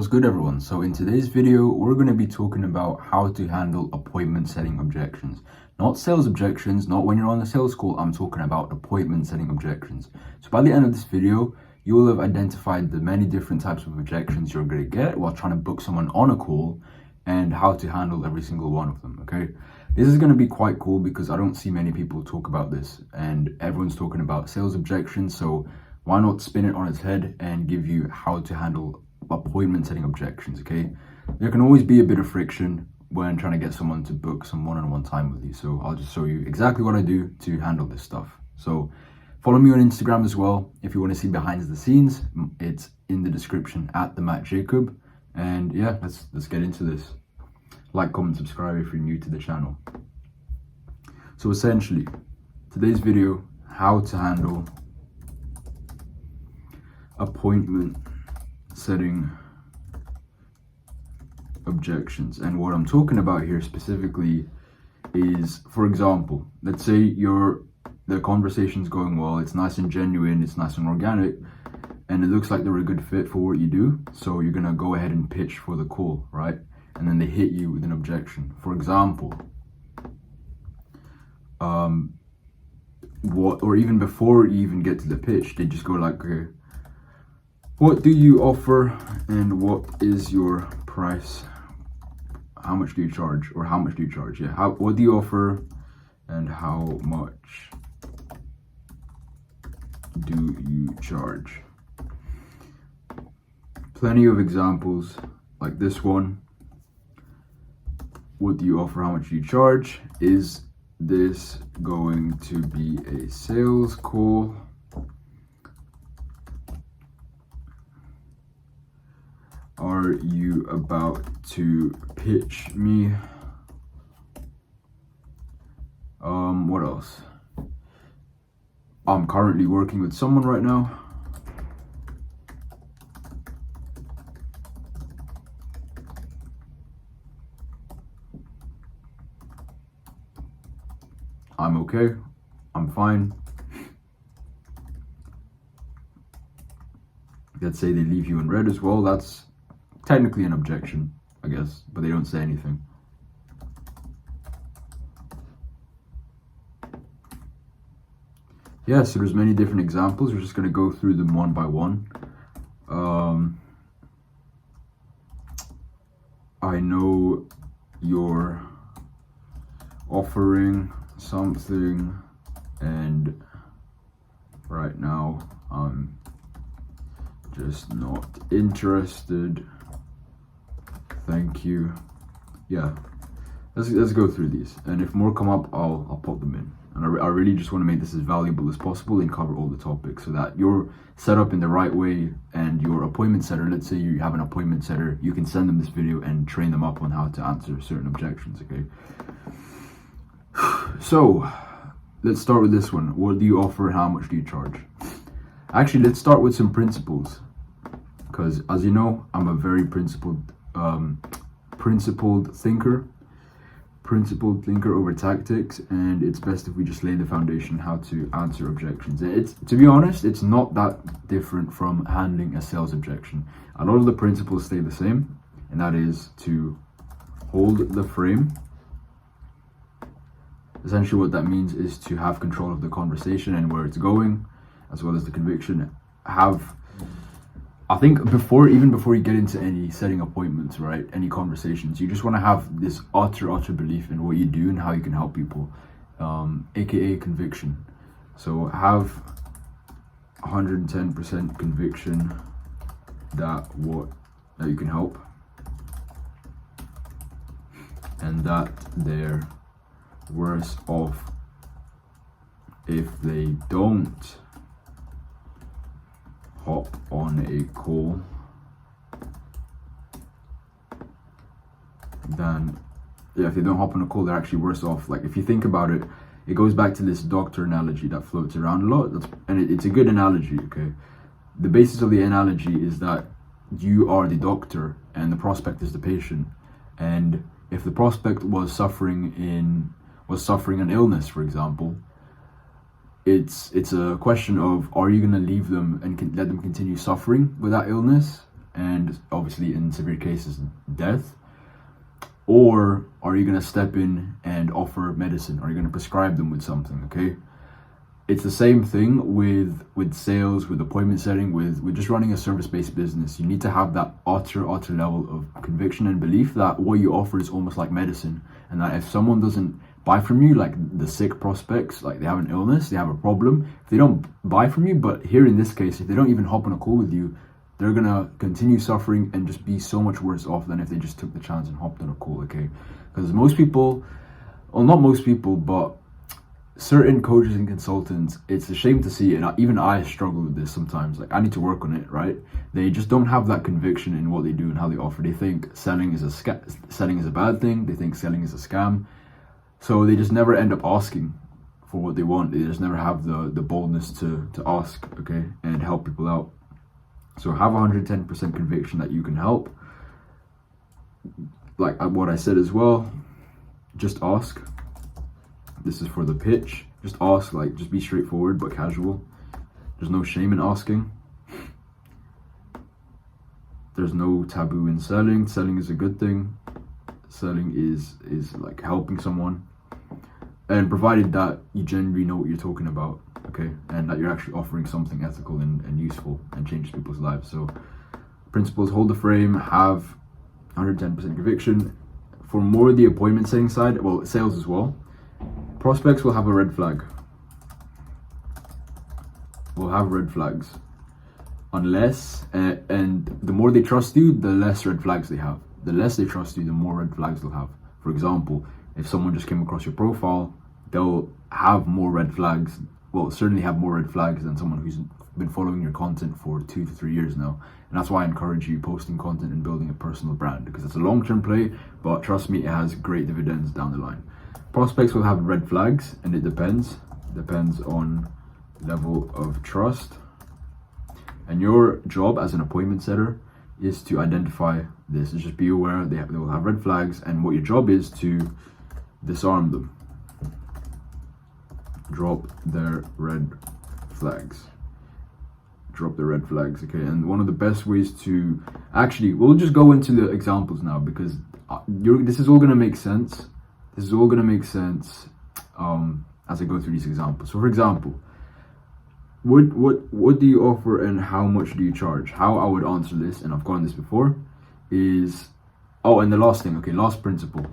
What's good, everyone? So in today's video, we're going to be talking about how to handle appointment setting objections. Not sales objections, not when you're on the sales call. I'm talking about appointment setting objections. So by the end of this video, you will have identified the many different types of objections you're going to get while trying to book someone on a call and how to handle every single one of them, okay? This is going to be quite cool because I don't see many people talk about this and everyone's talking about sales objections. So why not spin it on its head and give you how to handle appointment setting objections, okay? There can always be a bit of friction when trying to get someone to book some one-on-one time with you. So I'll just show you exactly what I do to handle this stuff. So follow me on Instagram as well. If you want to see behind the scenes, it's in the description at the Matt Jacob. And yeah, let's get into this. Like, comment, subscribe if you're new to the channel. So essentially, today's video, how to handle appointment setting objections. And what I'm talking about here specifically is, for example, let's say the conversation's going well, it's nice and genuine, it's nice and organic, and it looks like they're a good fit for what you do. So you're gonna go ahead and pitch for the call, right? And then they hit you with an objection. For example, or even before you even get to the pitch, they just go like, okay, what do you offer and what is your price? How much do you charge? Or how much do you charge? Yeah, what do you offer and how much do you charge? Plenty of examples like this one. What do you offer? How much do you charge? Is this going to be a sales call? Are you about to pitch me? What else? I'm currently working with someone right now. I'm okay. I'm fine. Let's say they leave you in red as well. That's technically an objection, I guess, but they don't say anything. Yeah, so there's many different examples. We're just going to go through them one by one. I know you're offering something and right now I'm just not interested. Thank you. Yeah, let's go through these, and if more come up, I'll put them in. And I really just want to make this as valuable as possible and cover all the topics so that you're set up in the right way, and your appointment setter, let's say you have an appointment setter, you can send them this video and train them up on how to answer certain objections, okay? So let's start with this one. What do you offer? How much do you charge? Actually, let's start with some principles, because as you know, I'm a very principled thinker over tactics, and it's best if we just lay the foundation how to answer objections. It's, to be honest, it's not that different from handling a sales objection. A lot of the principles stay the same, and that is to hold the frame. Essentially what that means is to have control of the conversation and where it's going, as well as the conviction. I think even before you get into any setting appointments, right, any conversations, you just want to have this utter belief in what you do and how you can help people, aka conviction. So have 110% conviction that you can help, and that they're worse off if they don't hop on a call than, yeah, if they don't hop on a call, they're actually worse off. Like, if you think about it, it goes back to this doctor analogy that floats around a lot, and it's a good analogy, okay? The basis of the analogy is that you are the doctor and the prospect is the patient, and if the prospect was suffering an illness, for example, it's a question of, are you going to leave them and let them continue suffering with that illness, and obviously in severe cases, death? Or are you going to step in and offer medicine? Are you going to prescribe them with something? Okay, it's the same thing with sales, with appointment setting, with just running a service-based business. You need to have that utter level of conviction and belief that what you offer is almost like medicine, and that if someone doesn't buy from you, like the sick prospects, like they have an illness, they have a problem, if they don't buy from you, but here in this case, if they don't even hop on a call with you, they're gonna continue suffering and just be so much worse off than if they just took the chance and hopped on a call. Okay, because most people, well, not most people, but certain coaches and consultants, it's a shame to see, and even I struggle with this sometimes. Like, I need to work on it, right? They just don't have that conviction in what they do and how they offer. They think selling is a bad thing. They think selling is a scam, so they just never end up asking for what they want. They just never have the boldness to ask, okay, and help people out. So have 110% conviction that you can help. Like what I said as well, just ask. This is for the pitch. Just ask, like, just be straightforward but casual. There's no shame in asking. There's no taboo in selling. Selling is a good thing. Selling is like helping someone. And provided that you genuinely know what you're talking about, okay, and that you're actually offering something ethical and useful and changes people's lives. So principles: hold the frame, have 110% conviction. For more the appointment setting side, well, sales as well, prospects will have a red flag. Will have red flags. Unless, and the more they trust you, the less red flags they have. The less they trust you, the more red flags they'll have. For example, if someone just came across your profile, they'll have more red flags. Well, certainly have more red flags than someone who's been following your content for 2 to 3 years now. And that's why I encourage you posting content and building a personal brand, because it's a long-term play, but trust me, it has great dividends down the line. Prospects will have red flags, and it depends on level of trust. And your job as an appointment setter is to identify this. Just be aware they will have red flags, and what your job is to disarm them. Drop their red flags. Drop the red flags, okay? And one of the best ways to actually, we'll just go into the examples now, because this is all gonna make sense. This is all gonna make sense as I go through these examples. So, for example, what do you offer and how much do you charge? How I would answer this, and I've gotten this before, is, oh, and the last thing, okay, last principle,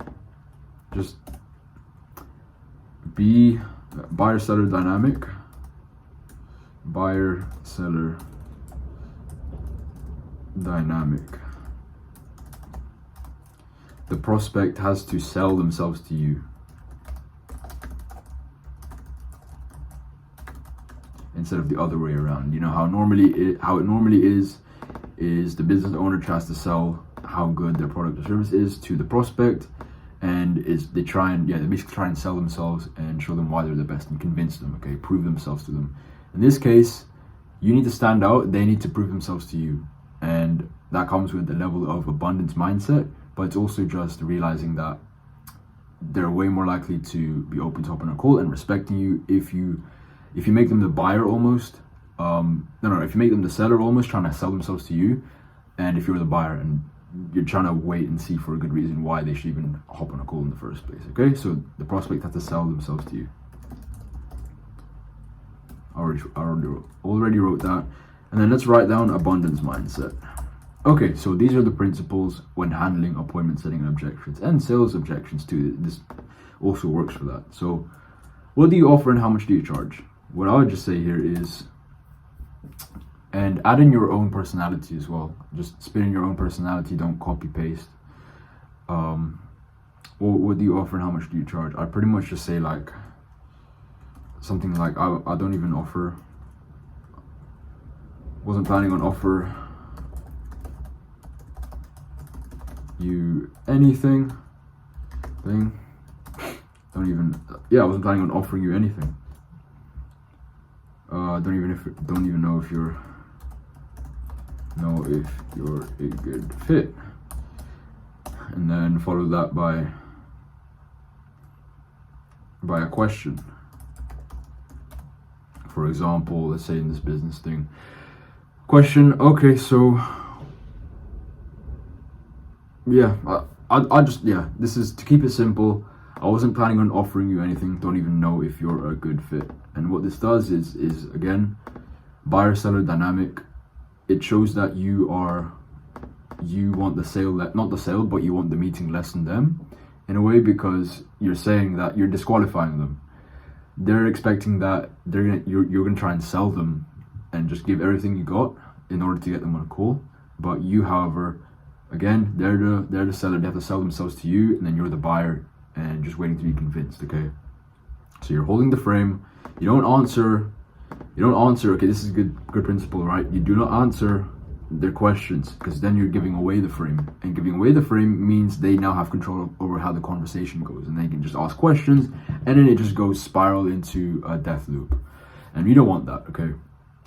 just be buyer-seller dynamic. Buyer-seller dynamic. The prospect has to sell themselves to you instead of the other way around. You know how it normally is the business owner tries to sell how good their product or service is to the prospect, and they basically try and sell themselves and show them why they're the best and convince them, okay, prove themselves to them. In this case, you need to stand out, they need to prove themselves to you, and that comes with a level of abundance mindset, but it's also just realizing that they're way more likely to be open to hop on a call and respecting you if you make them the buyer almost, if you make them the seller almost, trying to sell themselves to you, and if you're the buyer and you're trying to wait and see for a good reason why they should even hop on a call in the first place, okay? So the prospect has to sell themselves to you. I already wrote that. And then let's write down abundance mindset. Okay, so these are the principles when handling appointment setting and objections, and sales objections too. This also works for that. So what do you offer and how much do you charge? What I would just say here is, and add in your own personality as well. Just spit in your own personality, don't copy paste. What do you offer and how much do you charge? I pretty much just say like something like, I don't even offer, wasn't planning on offer you anything thing. I wasn't planning on offering you anything. Don't even know if you're a good fit. And then follow that by a question. For example, let's say in this business thing, question, okay, so yeah, I just, yeah, this is to keep it simple. I wasn't planning on offering you anything. Don't even know if you're a good fit. And what this does is again, buyer seller dynamic. It shows that you want the sale, not the sale, but you want the meeting less than them, in a way, because you're saying that you're disqualifying them. They're expecting that you're gonna try and sell them and just give everything you got in order to get them on a call. But you, however, again, they're the seller. They have to sell themselves to you, and then you're the buyer and just waiting to be convinced. Okay, so you're holding the frame. You don't answer. Okay, this is a good principle, right? You do not answer their questions, because then you're giving away the frame, and giving away the frame means they now have control over how the conversation goes, and they can just ask questions, and then it just goes spiral into a death loop, and you don't want that. Okay,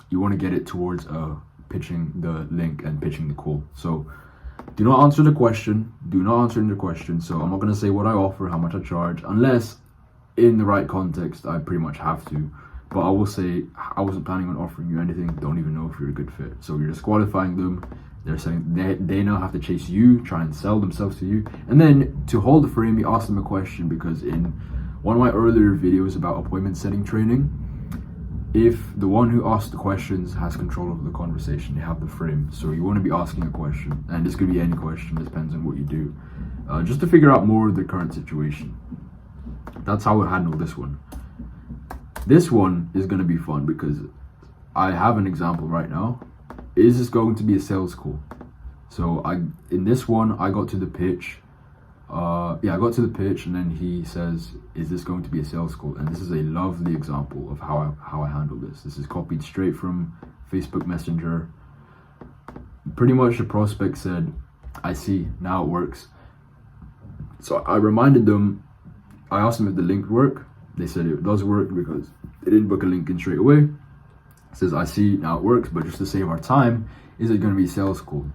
you want to get it towards pitching the link and pitching the call. So do not answer the question. So I'm not going to say what I offer, how much I charge, unless in the right context I pretty much have to. But I will say I wasn't planning on offering you anything. Don't even know if you're a good fit. So you're disqualifying them. They're saying they now have to chase you, try and sell themselves to you. And then to hold the frame, you ask them a question, because in one of my earlier videos about appointment setting training, if the one who asks the questions has control over the conversation, they have the frame. So you want to be asking a question, and this could be any question. It depends on what you do, just to figure out more of the current situation. That's how I handle this one. This one is going to be fun, because I have an example right now. Is this going to be a sales call? So in this one, I got to the pitch. I got to the pitch, and then he says, is this going to be a sales call? And this is a lovely example of how I handle this. This is copied straight from Facebook Messenger. Pretty much the prospect said, I see, now it works. So I reminded them, I asked them if the link worked. They said it does work, because they didn't book a link in straight away. It says, I see, now it works, but just to save our time, is it going to be a sales call?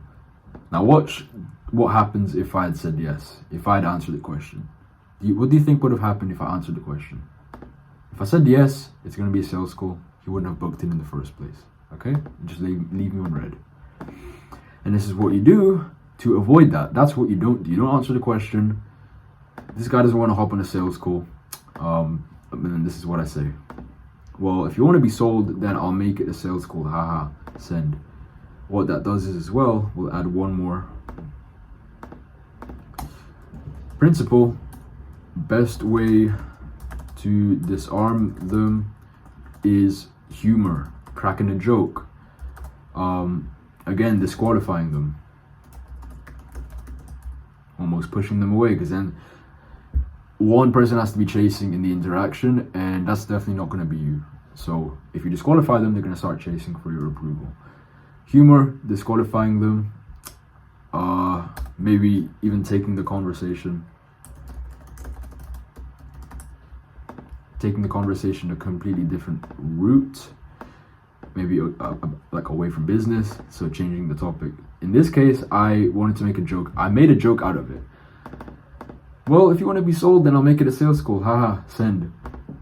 Now watch what happens if I had said yes, if I had answered the question. What do you think would have happened if I answered the question? If I said yes, it's going to be a sales call, he wouldn't have booked it in the first place. Okay? Just leave me on red. And this is what you do to avoid that. That's what you don't do. You don't answer the question. This guy doesn't want to hop on a sales call. And then this is what I say. Well, if you want to be sold, then I'll make it a sales call. Haha, send. What that does is, as well, we'll add one more principle. Best way to disarm them is humor, cracking a joke. Again, disqualifying them, almost pushing them away, because then one person has to be chasing in the interaction, and that's definitely not going to be you. So if you disqualify them, they're going to start chasing for your approval. Humor, disqualifying them, maybe even taking the conversation a completely different route, maybe like away from business, so changing the topic. In this case, I wanted to make a joke. I made a joke out of it. Well, if you want to be sold, then I'll make it a sales call. Haha, send.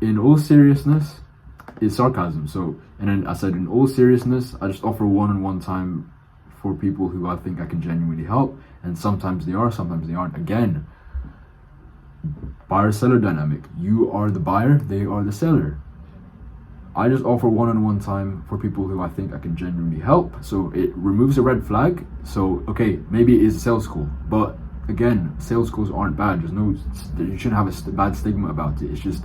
In all seriousness, is sarcasm. So, and then I said, in all seriousness, I just offer one-on-one time for people who I think I can genuinely help. And sometimes they are, sometimes they aren't. Again, buyer-seller dynamic. You are the buyer, they are the seller. I just offer one-on-one time for people who I think I can genuinely help. So it removes a red flag. So, okay, maybe it is a sales call, but again, sales calls aren't bad. You shouldn't have a bad stigma about it. It's just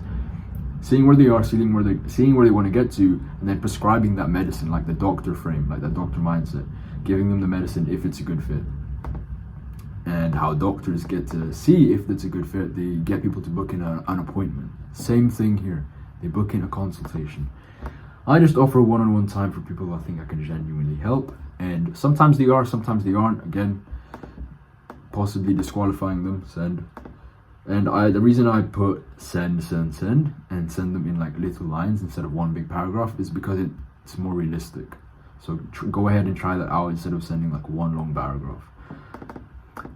seeing where they are, seeing where they want to get to, and then prescribing that medicine, like the doctor frame, like that doctor mindset, giving them the medicine if it's a good fit. And how doctors get to see if it's a good fit, they get people to book in an appointment. Same thing here. They book in a consultation. I just offer one-on-one time for people I think I can genuinely help. And sometimes they are, sometimes they aren't. Again, possibly disqualifying them, send. And the reason I put send, and send them in like little lines instead of one big paragraph is because it's more realistic. So go ahead and try that out instead of sending like one long paragraph.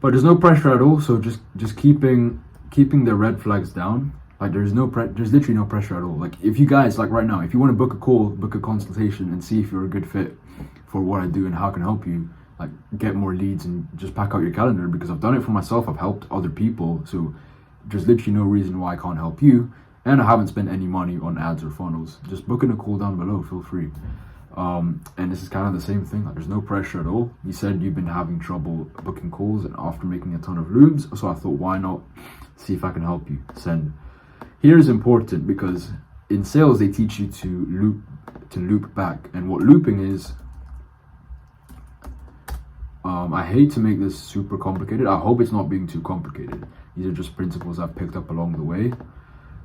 But there's no pressure at all. So just keeping the red flags down. Like there's literally no pressure at all. Like if you guys, like right now, if you want to book a call, book a consultation and see if you're a good fit for what I do and how I can help you, like get more leads and just pack out your calendar, because I've done it for myself. I've helped other people, so there's literally no reason why I can't help you. And I haven't spent any money on ads or funnels. Just book in a call down below, feel free. And this is kind of the same thing. Like, there's no pressure at all. You said you've been having trouble booking calls and after making a ton of looms, so I thought, why not see if I can help you? Send. Here is important, because in sales they teach you to loop back, and what looping is, I hate to make this super complicated. I hope it's not being too complicated. These are just principles I've picked up along the way,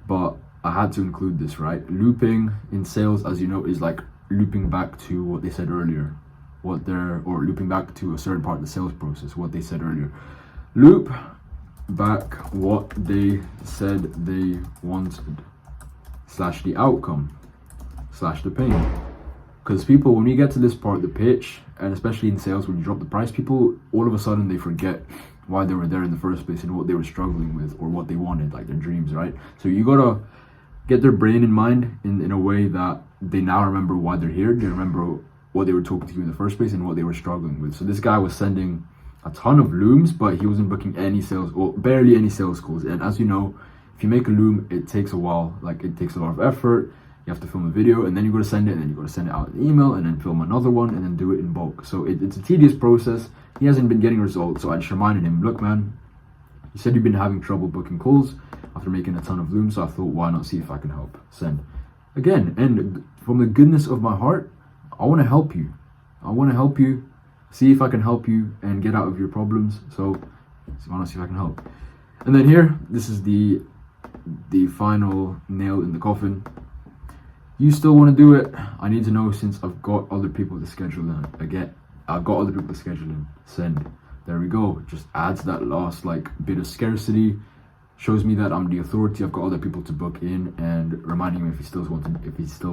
but I had to include this, right? Looping in sales, as you know, is like looping back to what they said earlier, or looping back to a certain part of the sales process, what they said earlier. Loop back what they said they wanted, / the outcome, / the pain. Because people, when you get to this part, the pitch, and especially in sales, when you drop the price, people all of a sudden they forget why they were there in the first place and what they were struggling with or what they wanted, like their dreams, right? So you gotta get their brain in mind in a way that they now remember why they're here. They remember what they were talking to you in the first place and what they were struggling with. So this guy was sending a ton of looms, but he wasn't booking any sales, or barely any sales calls. And as you know, if you make a loom, it takes a while. Like, it takes a lot of effort. You have to film a video, and then you got to send it, and then you got to send it out in email, and then film another one, and then do it in bulk. So it's a tedious process. He hasn't been getting results, so I just reminded him, look, man, you said you've been having trouble booking calls after making a ton of looms, so I thought, why not see if I can help? Send. Again, and from the goodness of my heart, I want to help you. I want to help you, see if I can help you and get out of your problems. So why not see if I can help? And then here, this is the final nail in the coffin. You still want to do it? I need to know, since I've got other people to schedule in. I've got other people to schedule in. Send. There we go. Just adds that last bit of scarcity. Shows me that I'm the authority. I've got other people to book in, and reminding him if he still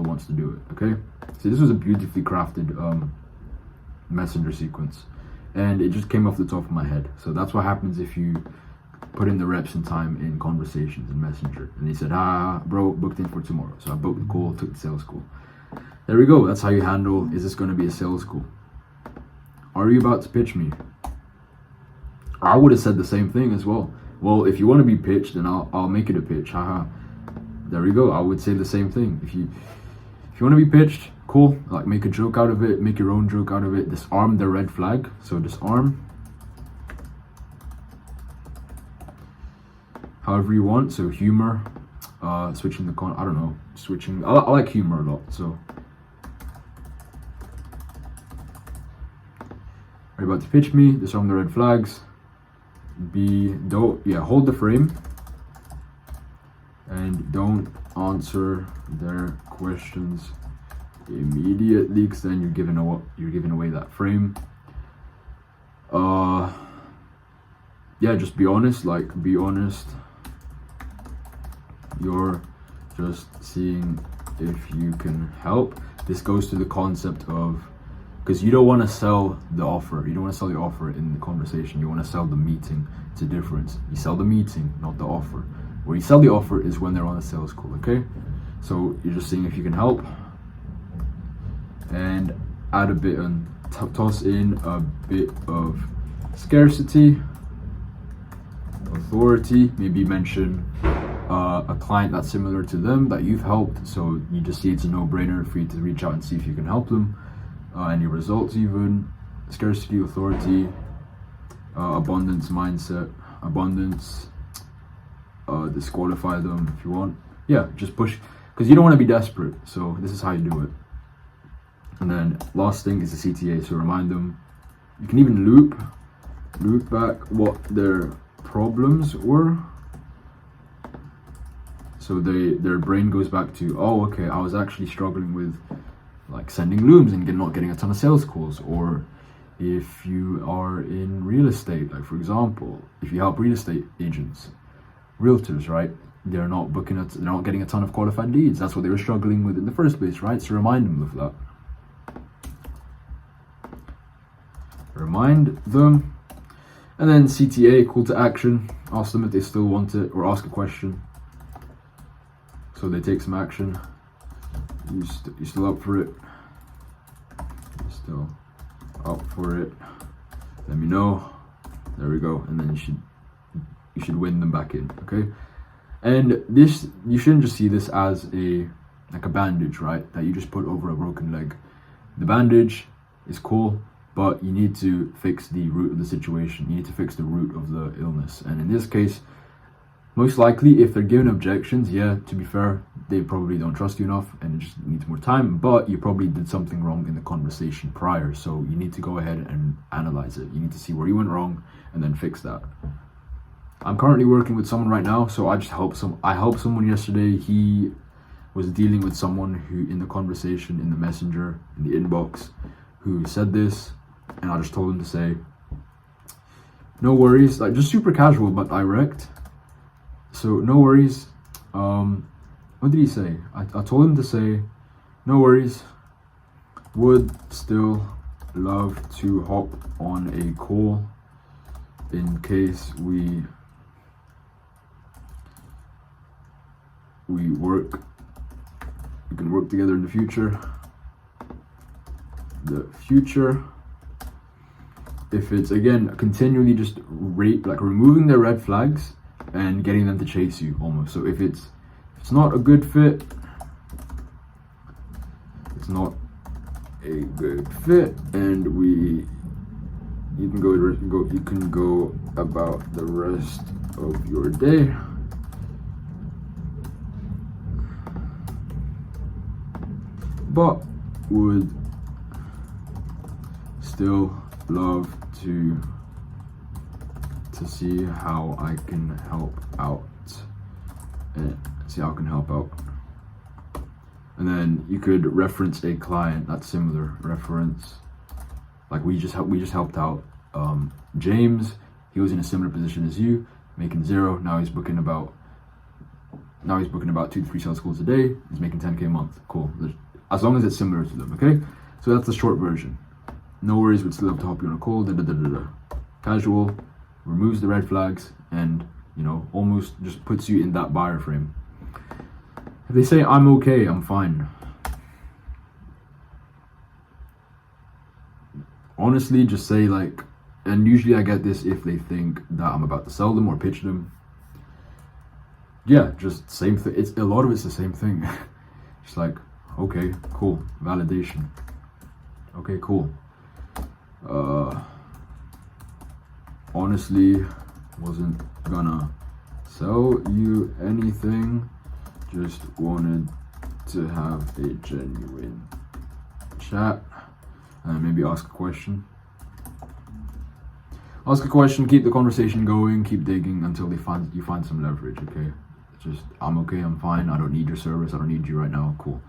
wants to do it. Okay. So this was a beautifully crafted messenger sequence, and it just came off the top of my head. So that's what happens if you put in the reps and time in conversations in Messenger. And he said, bro, booked in for tomorrow. So I booked the call, took the sales call. There we go. That's how you handle, is this going to be a sales call? Are you about to pitch me? I would have said the same thing as well. Well, if you want to be pitched, then I'll make it a pitch. Haha. There we go. I would say the same thing. If you want to be pitched, cool. Like, make a joke out of it, make your own joke out of it. Disarm the red flag. So disarm however you want. So humor, switching the I don't know, switching. I like humor a lot. So, are you about to pitch me? Disarm the red flags. Hold the frame and don't answer their questions immediately, because then you're giving away that frame. Just be honest. Be honest. You're just seeing if you can help. This goes to the concept of, because you don't want to sell the offer. You don't want to sell the offer in the conversation. You want to sell the meeting. It's a difference. You sell the meeting, not the offer. Where you sell the offer is when they're on a sales call, okay? So you're just seeing if you can help. And add a bit and toss in a bit of scarcity, authority. Maybe mention a client that's similar to them that you've helped, so you just see it's a no-brainer for you to reach out and see if you can help them. Any results, even scarcity, authority, abundance mindset, disqualify them if you want. Just push, because you don't want to be desperate. So this is how you do it. And then last thing is the CTA. So remind them. You can even loop back what their problems were. So their brain goes back to, oh, okay, I was actually struggling with sending looms and not getting a ton of sales calls. Or if you are in real estate, for example, if you help real estate agents, realtors, right? They're not getting a ton of qualified leads. That's what they were struggling with in the first place, right? So remind them of that. Remind them. And then CTA, call to action. Ask them if they still want it, or ask a question so they take some action. You still up for it? You're still up for it. let me know. There we go. And then you should win them back in, okay? And this, you shouldn't just see this as like a bandage, right, that you just put over a broken leg. The bandage is cool, but you need to fix the root of the situation. You need to fix the root of the illness. And in this case, most likely, if they're given objections, yeah, to be fair, they probably don't trust you enough and it just needs more time, but you probably did something wrong in the conversation prior. So you need to go ahead and analyze it. You need to see where you went wrong and then fix that. I'm currently working with someone right now, so I helped someone yesterday. He was dealing with someone who, in the conversation, in the messenger, in the inbox, who said this, and I just told him to say, no worries, like just super casual but direct. So no worries. What did he say? I told him to say, no worries, would still love to hop on a call in case we can work together in the future. If it's, again, continually just removing their red flags and getting them to chase you almost. So if it's not a good fit, and you can go about the rest of your day. But would still love to see how I can help out. And then you could reference a client that's similar. Reference, like we just helped out James. He was in a similar position as you, making 0. Now he's booking about 2 to 3 sales calls a day. He's making 10K a month. Cool. As long as it's similar to them, okay? So that's the short version. No worries, would still have to hop you on a call. Casual, removes the red flags, and almost just puts you in that buyer frame. If they say I'm okay, I'm fine, honestly, just say like, and usually I get this if they think that I'm about to sell them or pitch them. Yeah, just same thing. A lot of it's the same thing. Just like, okay, cool, validation. Okay, cool. Honestly, wasn't gonna sell you anything, just wanted to have a genuine chat, and maybe ask a question. Keep the conversation going, keep digging until you find some leverage, okay? Just, I'm okay, I'm fine, I don't need your service, I don't need you right now, cool.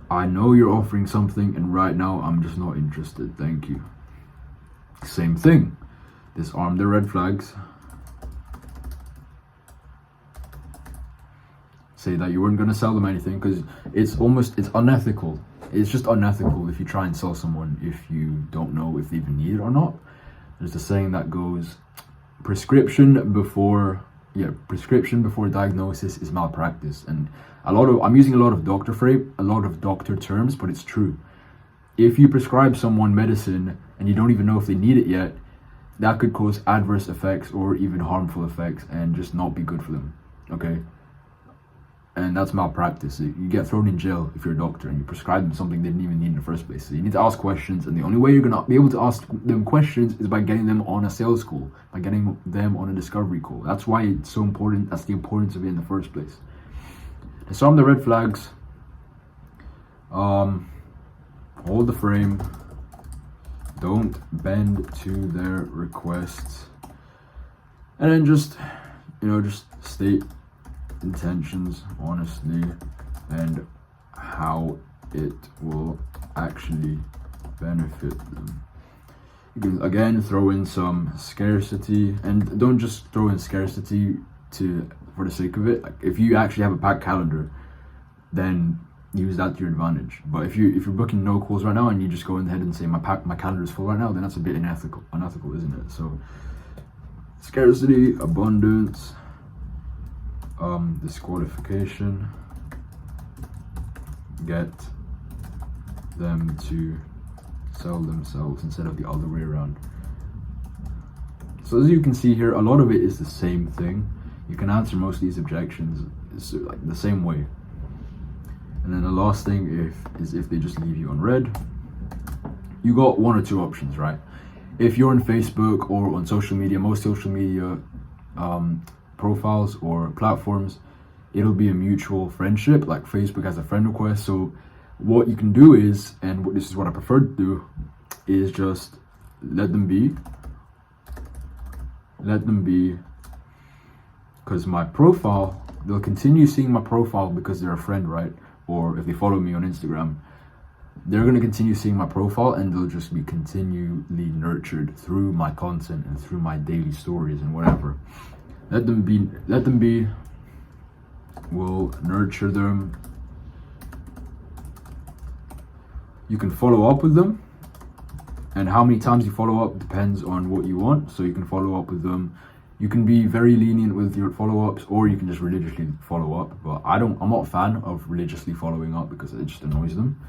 I know you're offering something, and right now I'm just not interested, thank you. Same thing. Disarm the red flags. Say that you weren't going to sell them anything, because it's unethical. It's just unethical if you try and sell someone if you don't know if they even need it or not. There's a saying that goes, prescription before diagnosis is malpractice. And I'm using a lot of doctor terms, but it's true. If you prescribe someone medicine and you don't even know if they need it yet, that could cause adverse effects or even harmful effects and just not be good for them, okay? And that's malpractice. You get thrown in jail if you're a doctor and you prescribe them something they didn't even need in the first place. So you need to ask questions, and the only way you're gonna be able to ask them questions is by getting them on a sales call, by getting them on a discovery call. That's why it's so important. That's the importance of it in the first place. Disarm the red flags. Hold the frame. Don't bend to their requests. And then just state intentions honestly and how it will actually benefit them. You can again throw in some scarcity, and don't just throw in scarcity for the sake of it. Like, if you actually have a packed calendar, then use that to your advantage. But if you're booking no calls right now and you just go ahead and say my calendar is full right now, then that's a bit unethical, isn't it? So scarcity, abundance, disqualification, get them to sell themselves instead of the other way around. So as you can see here, a lot of it is the same thing. You can answer most of these objections like the same way. And then the last thing is if they just leave you unread. You got one or two options, right? If you're on Facebook or on social media, most social media profiles or platforms, it'll be a mutual friendship. Like Facebook has a friend request. So what you can do is, and this is what I prefer to do, is just let them be, because my profile, they'll continue seeing my profile because they're a friend, right? Or if they follow me on Instagram, they're going to continue seeing my profile, and they'll just be continually nurtured through my content and through my daily stories and whatever. Let them be. We'll nurture them. You can follow up with them, and how many times you follow up depends on what you want. So you can follow up with them. You can be very lenient with your follow-ups, or you can just religiously follow up. But I'm not a fan of religiously following up because it just annoys them.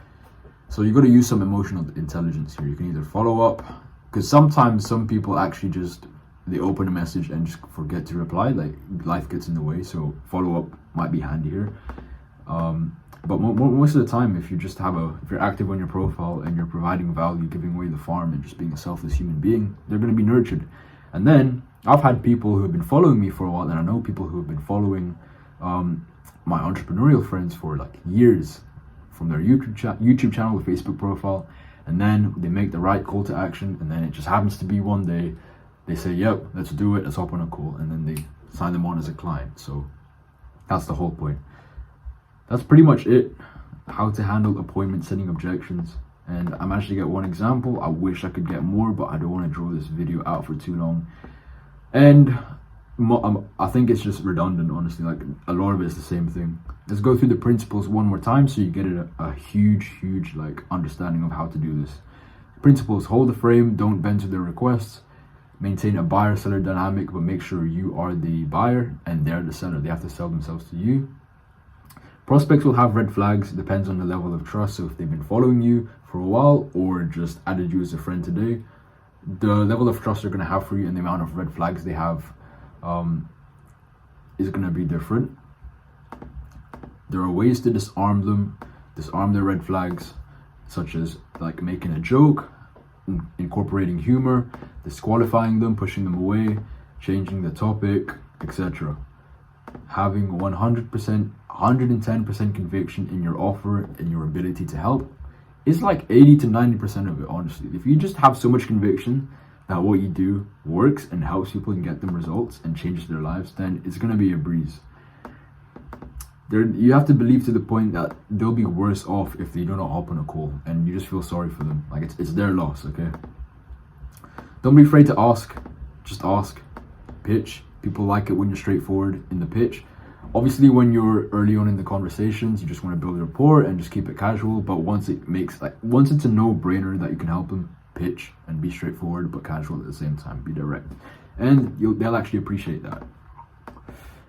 So you got to use some emotional intelligence here. You can either follow up, because sometimes some people actually they open a message and just forget to reply. Like life gets in the way, so follow up might be handy here. But most of the time, if you're active on your profile and you're providing value, giving away the farm, and just being a selfless human being, they're going to be nurtured. And then I've had people who have been following me for a while, and I know people who have been following my entrepreneurial friends for like years, from their YouTube channel, the Facebook profile, and then they make the right call to action, and then it just happens to be one day they say, yep, let's do it, let's hop on a call, and then they sign them on as a client. So that's the whole point. That's pretty much it. How to handle appointment setting objections. And I managed to get one example. I wish I could get more, but I don't want to draw this video out for too long. And I think it's just redundant, honestly. Like a lot of it is the same thing. Let's go through the principles one more time so you get a huge like understanding of how to do this. Principles: hold the frame, don't bend to their requests, maintain a buyer-seller dynamic, but make sure you are the buyer and they're the seller. They have to sell themselves to you. Prospects will have red flags. It depends on the level of trust. So if they've been following you for a while or just added you as a friend today, the level of trust they're going to have for you and the amount of red flags they have is going to be different. There are ways to disarm their red flags, such as like making a joke, incorporating humor, disqualifying them, pushing them away, changing the topic, etc. Having 100%, 110% conviction in your offer and your ability to help is like 80 to 90% of it, honestly. If you just have so much conviction that what you do works and helps people and get them results and changes their lives, then it's going to be a breeze. You have to believe to the point that they'll be worse off if they do not hop on a call, and you just feel sorry for them. Like it's their loss, okay? Don't be afraid to ask. Just ask. Pitch. People like it when you're straightforward in the pitch. Obviously, when you're early on in the conversations, you just want to build rapport and just keep it casual. But once it's a no-brainer that you can help them, pitch and be straightforward but casual at the same time. Be direct, and they'll actually appreciate that.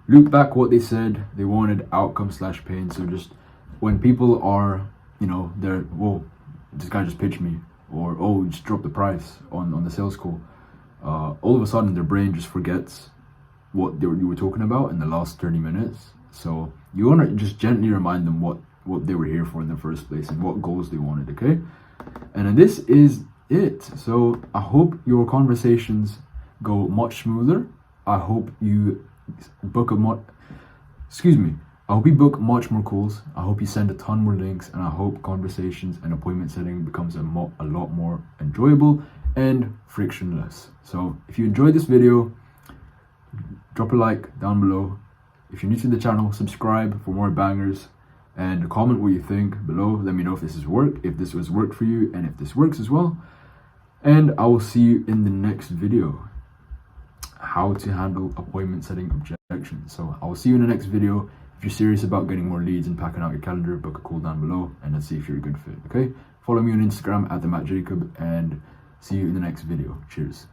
Loop back what they said. They wanted outcome/pain. So just when people are, they're, whoa, this guy just pitched me, or oh, just dropped the price on the sales call. All of a sudden, their brain just forgets what you were talking about in the last 30 minutes. So you want to just gently remind them what they were here for in the first place and what goals they wanted, okay? And this is it. So I hope your conversations go much smoother. I hope you book I hope you book much more calls. I hope you send a ton more links, and I hope conversations and appointment setting becomes a lot more enjoyable and frictionless. So if you enjoyed this video, drop a like down below. If you're new to the channel, subscribe for more bangers, and comment what you think below. Let me know if this was worked for you, and if this works as well. And I will see you in the next video. How to handle appointment setting objections. So I will see you in the next video. If you're serious about getting more leads and packing out your calendar, book a call down below, and let's see if you're a good fit. Okay, follow me on Instagram @theMattJacob, and see you in the next video. Cheers.